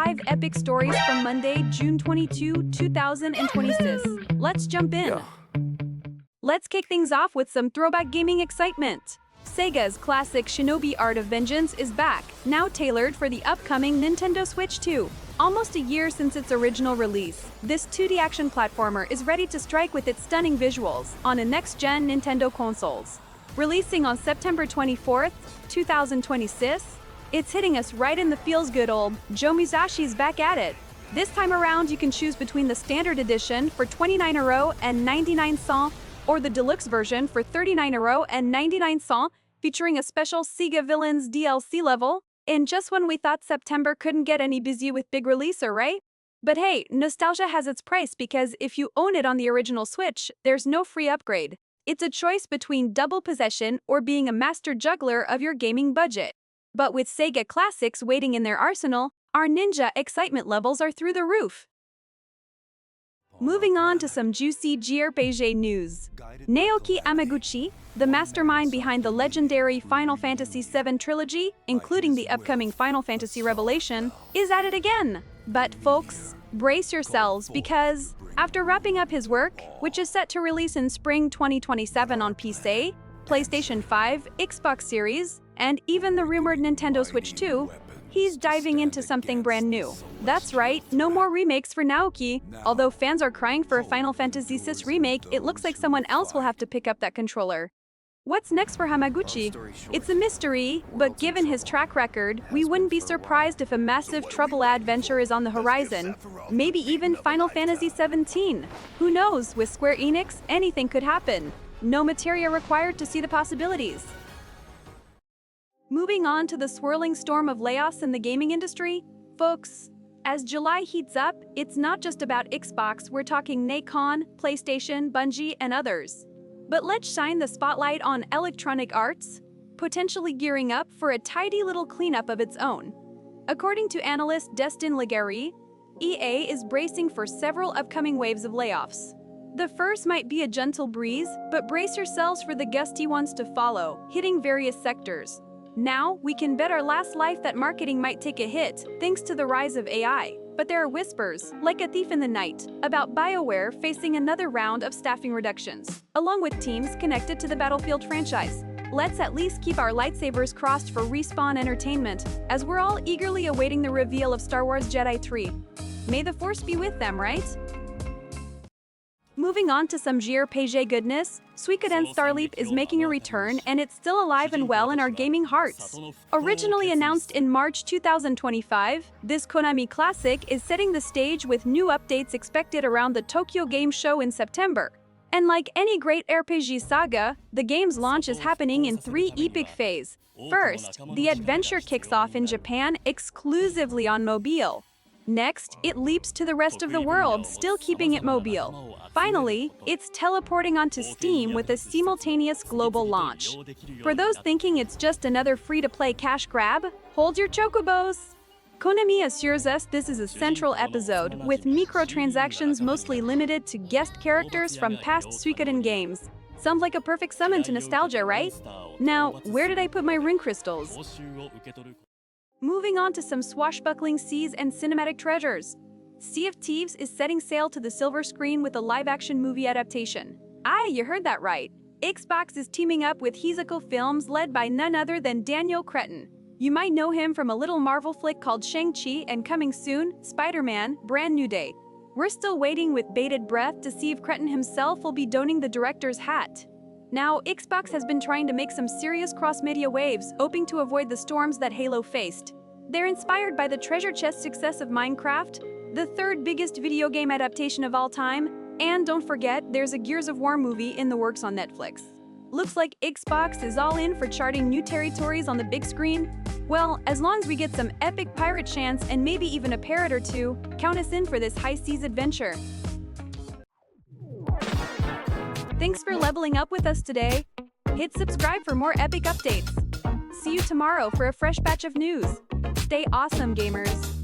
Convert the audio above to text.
5 epic stories from Monday, June 22, 2026. Let's jump in. Let's kick things off with some throwback gaming excitement. Sega's classic Shinobi Art of Vengeance is back, now tailored for the upcoming Nintendo Switch 2. Almost a year since its original release, this 2D action platformer is ready to strike with its stunning visuals on a next-gen Nintendo consoles. Releasing on September 24th, 2026, it's hitting us right in the feels-good old Joe Musashi's back at it. This time around, you can choose between the standard edition for 29 € and 99 cents or the deluxe version for 39 € and 99 cents, featuring a special Sega Villains DLC level. And just when we thought September couldn't get any busier with big releaser, right? But hey, nostalgia has its price because if you own it on the original Switch, there's no free upgrade. It's a choice between double possession or being a master juggler of your gaming budget. But with Sega classics waiting in their arsenal, our ninja excitement levels are through the roof. Moving on to some juicy JRPG news. Naoki Amaguchi, the mastermind behind the legendary Final Fantasy VII trilogy, including the upcoming Final Fantasy Revelation, is at it again. But folks, brace yourselves because after wrapping up his work, which is set to release in spring 2027 on PC, PlayStation 5, Xbox Series, and even the rumored Nintendo Switch 2, he's diving into something brand new. That's right, no more remakes for Naoki. Although fans are crying for a Final Fantasy VI remake, it looks like someone else will have to pick up that controller. What's next for Hamaguchi? It's a mystery, but given his track record, we wouldn't be surprised if a massive trouble adventure is on the horizon. Maybe even Final Fantasy XVII. Who knows, with Square Enix, anything could happen. No materia required to see the possibilities. Moving on to the swirling storm of layoffs in the gaming industry, folks. As July heats up, it's not just about Xbox, we're talking Nacon, PlayStation, Bungie, and others. But let's shine the spotlight on Electronic Arts, potentially gearing up for a tidy little cleanup of its own. According to analyst Destin Legary, EA is bracing for several upcoming waves of layoffs. The first might be a gentle breeze, but brace yourselves for the gusty ones to follow, hitting various sectors. Now, we can bet our last life that marketing might take a hit, thanks to the rise of AI. But there are whispers, like a thief in the night, about BioWare facing another round of staffing reductions, along with teams connected to the Battlefield franchise. Let's at least keep our lightsabers crossed for Respawn Entertainment, as we're all eagerly awaiting the reveal of Star Wars Jedi 3. May the Force be with them, right? Moving on to some JRPG goodness, Suikoden Starleap is making a return and it's still alive and well in our gaming hearts. Originally announced in March 2025, this Konami classic is setting the stage with new updates expected around the Tokyo Game Show in September. And like any great RPG saga, the game's launch is happening in 3 epic phases. First, the adventure kicks off in Japan exclusively on mobile. Next, it leaps to the rest of the world, still keeping it mobile. Finally, it's teleporting onto Steam with a simultaneous global launch. For those thinking it's just another free-to-play cash grab, hold your chocobos! Konami assures us this is a central episode, with microtransactions mostly limited to guest characters from past Suikoden games. Sounds like a perfect summon to nostalgia, right? Now, where did I put my ring crystals? Moving on to some swashbuckling seas and cinematic treasures. Sea of Thieves is setting sail to the silver screen with a live-action movie adaptation. Aye, you heard that right. Xbox is teaming up with Hizuko Films led by none other than Daniel Cretton. You might know him from a little Marvel flick called Shang-Chi and coming soon, Spider-Man, Brand New Day. We're still waiting with bated breath to see if Cretton himself will be donning the director's hat. Now, Xbox has been trying to make some serious cross-media waves, hoping to avoid the storms that Halo faced. They're inspired by the treasure chest success of Minecraft, the third biggest video game adaptation of all time, and don't forget, there's a Gears of War movie in the works on Netflix. Looks like Xbox is all in for charting new territories on the big screen. Well, as long as we get some epic pirate chants and maybe even a parrot or two, count us in for this high-seas adventure. Thanks for leveling up with us today. Hit subscribe for more epic updates. See you tomorrow for a fresh batch of news. Stay awesome, gamers.